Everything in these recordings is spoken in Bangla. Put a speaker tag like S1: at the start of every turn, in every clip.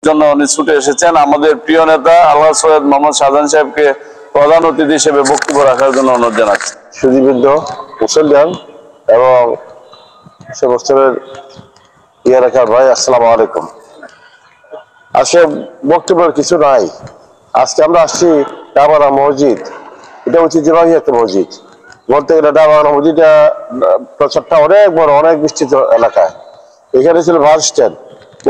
S1: জন্য উনি ছুটে এসেছেন। আমাদের প্রিয় নেতা আল্লাহ সৈয়দ মোহাম্মদ শাহজাহান সাহেবকে প্রধান অতিথি হিসেবে বক্তব্য রাখার জন্য অনুরোধ জানাচ্ছি।
S2: সুদীবৃন্দ, মুসলমান এবং সে বছরের রাখার ভাই, আসসালামু আলাইকুম। আজকে বক্তব্যের কিছু নাই। আজকে আমরা আসছি ডাবানা মসজিদ। এটা ঐতিহ্যবাহী একটা মসজিদ বলতে গেলে। ডাবানা মসজিদটা প্রচারটা অনেক বড়, অনেক বিস্তৃত এলাকায়। এখানে ছিল বাস স্ট্যান্ড।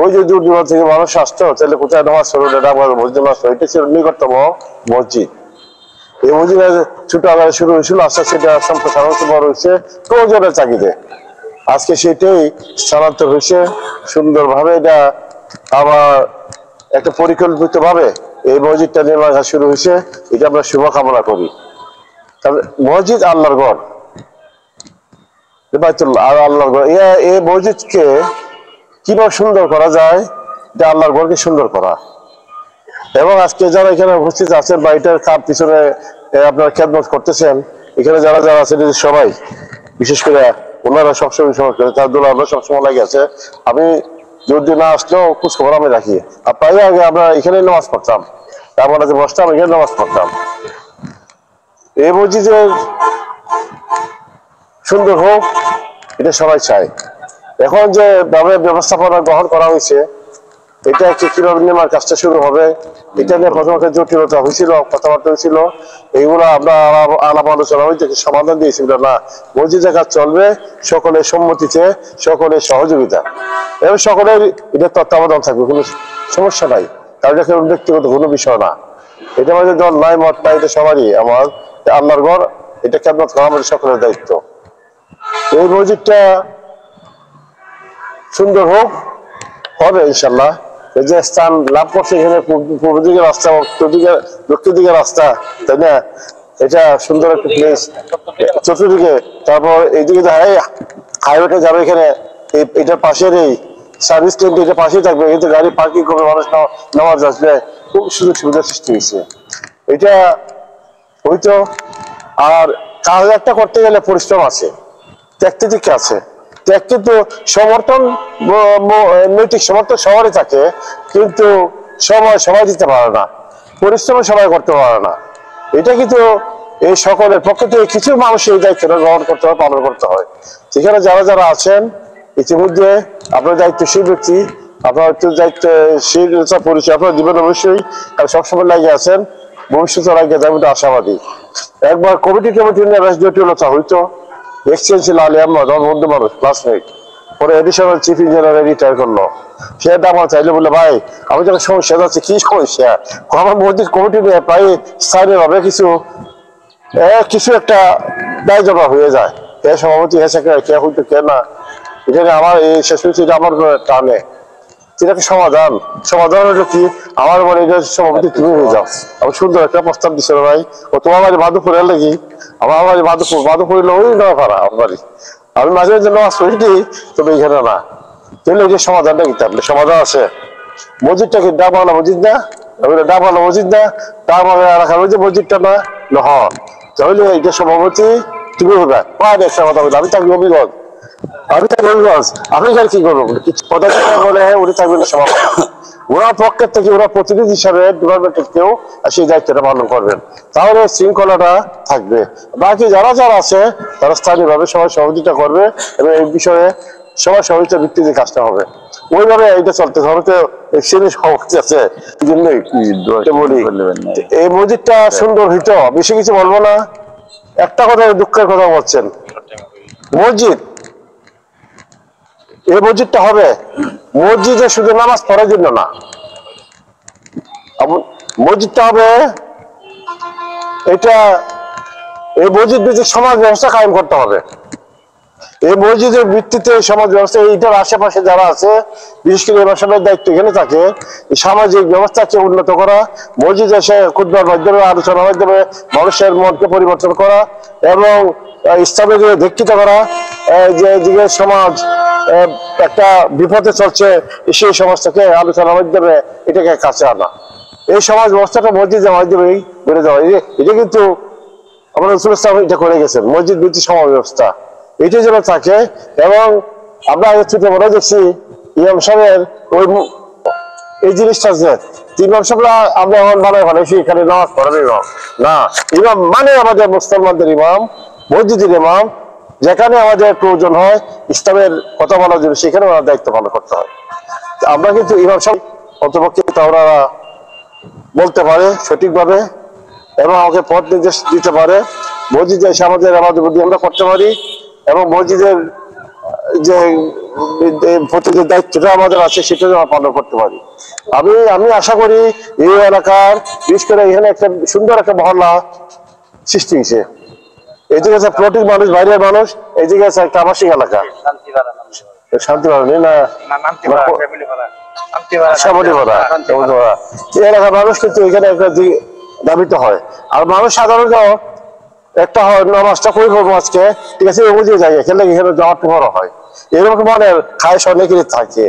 S2: ওই যে দূর দূরান্ত থেকে মানুষ আসতো, তাহলে কোথায় নামাজ পড়লো, ডাবানা মসজিদ আসতো। এটা ছিল নিকটতম মসজিদ। এই মসজিদে ছোট আকারে শুরু হয়েছিল, আস্তে আস্তে এটা সম্প্রসারণ বড় হয়েছে প্রয়োজনের তাগিদে। আজকে সেটাই স্থানান্তর হয়েছে সুন্দরভাবে। এটা আবার একটা পরিকল্পিত ভাবে এই মসজিদটা নির্মাণ শুরু হয়েছে। এটা আমরা শুভকামনা করি। তবে মসজিদ আল্লাহর ঘর, বাইতুল্লাহ আর আল্লাহর ঘর। এই মসজিদকে কিভাবে সুন্দর করা যায়, এটা আল্লাহর ঘরকে সুন্দর করা। এবং আজকে যারা এখানে উপস্থিত আছেন, বাড়িটার কাপ পিছনে আপনারা খেদমত করতেছেন, এখানে যারা যারা আছেন সবাই, বিশেষ করে ওনারা সবসময় সময় করে, তার দোলা আমরা সবসময় লাগে আছে। আমি যদি না আসলেও খোঁজ খবর আমি রাখি। আর প্রায় আগে আমরা এখানে নামাজ পড়তাম, আমরা যে বসতাম এখানে নামাজ পড়তাম। এই মসজিদের সুন্দর হোক, এটা সবাই চায়। এখন যে ভাবে ব্যবস্থাপনা গ্রহণ করা হয়েছে, এটা কিভাবে নির্মাণ কাজটা শুরু হবে, এটা নিয়ে প্রথমত জটিলতা হয়েছিল, কথাবার্তা হয়েছিল। এইগুলো আমরা আলাপ আলোচনা হইতে সমাধান দিয়েছিল। না, মসজিদের কাজ চলবে সকলের সম্মতিতে, সকলের সহযোগিতা এবং সকলের এটা তত্ত্বাবধান থাকবে, কোনো সমস্যা নাই। কারণ এটা ব্যক্তিগত কোনো বিষয় না। এটা আমাদের দল নাই, মত নাই, এটা সবারই। আমার আল্লাহর ঘর, এটা খেদমত করা আমাদের সকলের দায়িত্ব। এই মসজিদটা সুন্দর হোক, হবে ইনশাল্লাহ। যে স্থান লাভ করছে এখানে, পূর্ব দিকের রাস্তা, উত্তর দিকে, দক্ষিণ দিকের রাস্তা, তাই না? এটা সুন্দর একটা প্লেস চতুর্দিকে। তারপর এইদিকে হাইওয়েটা যাবে, এখানে এটার পাশের এই সার্ভিস স্ট্যান্ড এটা পাশেই থাকবে। এতে গাড়ি পার্কিং করবে, মানুষ নামাজ আসবে, খুব সুযোগ সুবিধার সৃষ্টি হয়েছে। এটা হয়তো আর কাজ একটা করতে গেলে পরিশ্রম আছে, ত্যাগ দিকে আছে। ত্যাগ কিন্তু সমর্থন, নৈতিক সমর্থন সবারই থাকে, কিন্তু সবাই দিতে পারে না, পরিশ্রম সবাই করতে পারে না। এটা কিন্তু এই সকলের পক্ষে থেকে কিছু মানুষ এই দায়িত্বটা গ্রহণ করতে হয়, পালন করতে হয়। সেখানে যারা যারা আছেন ইতিমধ্যে আপনার দায়িত্বশীল ব্যক্তি, আপনার দায়িত্বশীলতা পরিচয় আপনারা দিবেন অবশ্যই, কারণ সবসময় লাগিয়ে আছেন, ভবিষ্যতে লাগিয়ে যাবেন, আশাবাদী। একবার কমিটি নিয়ে বেশ জটিলতা হইতো। এক্সচেঞ্জ ছিল আলী আহমদ, আমার বন্ধু মানুষ, ক্লাসমেট, পরে এডিশনাল চিফ ইঞ্জিনিয়ার রিটায়ার করলো। সেটা আমার চাইলে বললে, ভাই আমি যখন সমস্যা যাচ্ছে, কি সমস্যা? আমার মসজিদ কমিটি নিয়ে প্রায় স্থানীয় ভাবে কিছু একটা দায় জমা হয়ে যায়। কে সভাপতি হয়েছে, কে হইতো, কে না, এখানে আমার এই শেষ হয়েছে, এটা আমার টানে। এটাকে সমাধান হলো কি, আমার বলে এটা সভাপতি তুমি হয়ে যাও। আমি সুন্দর একটা প্রস্তাব দিছিল, ভাই ও তোমার বাড়ি মাধবপুরের লাগি, আমার বাড়ি মাধবপুর ওই নয় পাড়া আমার বাড়ি। আমি মাঝে মাঝে নামাজ পড়ি, তবে এখানে না। তাহলে এই যে সমাধানটা কি, তাহলে সমাধান আছে। মসজিদটা কি ডাবওয়ালা মসজিদ না? ডাবওয়ালা মসজিদ না, ডাবওয়ালা রাখার ওই যে মসজিদটা না, হ্যাঁ। তাহলে এটা সভাপতি তুমি হবে। একটা কথা বলি, আমি থাকবি অভিজ্ঞ, আপনি এখানে কি করবো? কিছু পদাধিকার বলে উনি থাকবেন না সভাপতি। ওনার পক্ষের থেকে ওরা প্রতিনিধি হিসাবে ডিপার্টমেন্টের কেউ সেই দায়িত্বটা পালন করবেন, তাহলে শৃঙ্খলাটা থাকবে। বাকি যারা যারা আছে তারা স্থানীয়ভাবে সবাই সহযোগিতা করবে এবং এই বিষয়ে সবাই সহযোগিতার ভিত্তিতে কাজটা হবে। ওইভাবে এটা চলতে হয়তো সভাপতি আছে, এই জন্যই বলি এই মসজিদটা সুন্দর হইতো। বেশি কিছু বলবো না, একটা কথা, দুঃখের কথা বলছেন। মসজিদ, এই মসজিদটা হবে মসজিদে শুধু নামাজ পড়ার জন্য না, মসজিদটা হবে এটা, এই মসজিদ ভিত্তিক সমাজ ব্যবস্থা কায়েম করতে হবে। এই মসজিদের ভিত্তিতে সমাজ ব্যবস্থা, এইটার আশেপাশে যারা আছে, বিশেষ করে এবার সবাই দায়িত্ব এখানে থাকে, সামাজিক ব্যবস্থাকে উন্নত করা, মসজিদে এসে খুতবার মাধ্যমে, আলোচনার মাধ্যমে মানুষের মনকে পরিবর্তন করা এবং ইসলামের দীক্ষিত করা। যে দিকে সমাজ একটা বিপদে চলছে, সেই সমাজটাকে আলোচনার মাধ্যমে এটাকে কাছে আনা, এই সমাজ ব্যবস্থাটা মসজিদের মাধ্যমেই বেড়ে যাওয়া। এটা কিন্তু আমরা রসুল ইসলাম এটা করে গেছেন, মসজিদ ভিত্তিক সমাজ ব্যবস্থা এটাই যেন থাকে। এবং আমরা ছোট বড় দেখছি ইমাম সাহেবের ওই এই জিনিসটা যে ইমাম সাহেবরা আমরা এমন বানাই ফেলেছি এখানে নামাজ পড়াবে ইমাম না, ইমাম মানে আমাদের মুসলমানদের ইমাম, মসজিদের ইমাম, যেখানে আমাদের প্রয়োজন হয় ইসলামের কথা বলার জন্য সেখানে ওনার দায়িত্ব পালন করতে হয়। আমরা কিন্তু ইমাম সাহেব অন্তপক্ষে ওরা বলতে পারে সঠিকভাবে এবং আমাকে পথ নির্দেশ দিতে পারে, মসজিদে এসে আমাদের বুদ্ধি আমরা করতে পারি এবং মসজিদের যে প্রতি যে দায়িত্বটা আমাদের আছে সেটা আমরা পালন করতে পারি। আমি আশা করি এই এলাকার বিশেষ করে এখানে একটা সুন্দর একটা মহল্লা সৃষ্টি হয়েছে। এইদিকে আছে প্লটিং মানুষ, বাইরের মানুষ, এইদিকে আছে একটা আবাসিক এলাকা শান্তি পালন না এলাকার মানুষ কিন্তু এখানে একটা দাবিত হয়। আর মানুষ সাধারণত একটা হয় নামাজটা কই করবো আজকে, ঠিক আছে বুঝিয়ে যায় এখানে এখানে যাওয়ার বড় হয়, এরকম মানে খায় অনেকেরই থাকে।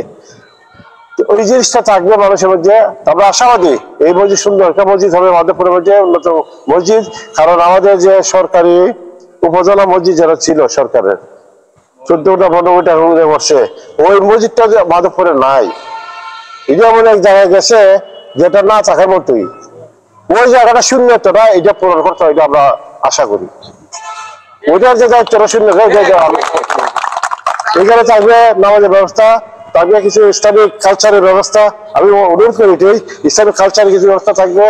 S2: ওই জিনিসটা থাকবে মানুষের মধ্যে। আমরা আশাবাদী এই মসজিদ সুন্দর একটা মসজিদ হবে, মাধবপুরের মধ্যে উন্নত মসজিদ। কারণ আমাদের যে সরকারি উপজেলা মসজিদ যারা ছিল সরকারের 14টা 15টা বসে, ওই মসজিদটা মাধবপুরে নাই। এটা এমন এক জায়গায় গেছে যেটা না থাকার মতোই, ওই জায়গাটা শূন্যতা এটা পূরণ করতে হয়, এটা আমরা আশা করি। ওইটার যে দায়িত্বটা শূন্য এখানে থাকবে নামাজের ব্যবস্থা, থাকবে কিছু ইসলামিক কালচারের ব্যবস্থা। আমি অনুরোধ করি ইসলামিক কালচারের কিছু ব্যবস্থা থাকবে।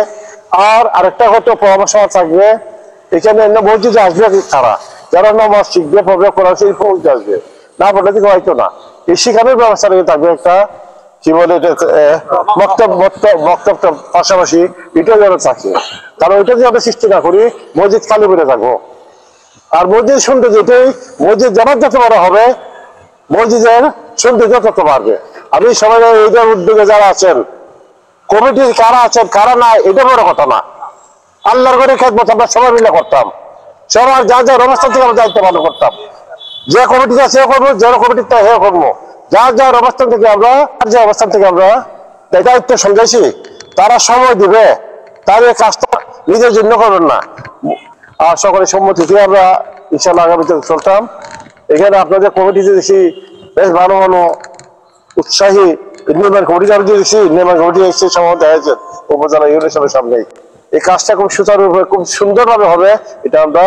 S2: আর আরেকটা হয়তো পরামর্শ থাকবে, এখানে মসজিদে আসবে কারা, যারা নামাজ শিখবে পড়বে কোরআন শরীফ পড়তে আসবে, না পড়লে দিকে হয়তো না, এই শিখানোর ব্যবস্থা থাকবে একটা কি বলে বক্তব্য পাশাপাশি এটাও যেন থাকে। কারণ ওইটা যদি আমরা সৃষ্টি না করি মসজিদ খালি করে থাকবো। আর মসজিদ সৌন্দর্য যেটাই মসজিদ জবাব যত বড় হবে মসজিদের সৌন্দর্য তত বাড়বে। আমি সবাই এইটার উদ্যোগে যারা আছেন কমিটির কারা আছেন কারা নাই এটা বড় কথা না, আল্লাহর করে খেদমত আমরা সবাই মিলে করতাম, সবার যা যার অবস্থান থেকে আমরা দায়িত্ব পালন করতাম। যে কমিটিটা সে করবো, যে কমিটিটা হে করবো, যার যার অবস্থান থেকে আমরা যে অবস্থান থেকে আমরা দায়িত্ব সমঝাইছি তারা সময় দিবে, তাদের কাজটা নিজের জন্য করবেন না। আর সকলের সম্মতি দিয়ে আমরা ইনশাল্লাহ আগামীতে চলতাম। এখানে আপনাদের কমিটিতে দেখি বেশ ভালো ভালো উৎসাহী নির্মাণ কমিটি আমি দিয়েছি, নির্মাণ কমিটি এসে সময় দেখা যাচ্ছে উপজেলা ইউনিয়নের সামনে। এই কাজটা খুব সুচারুভাবে খুব সুন্দরভাবে হবে এটা আমরা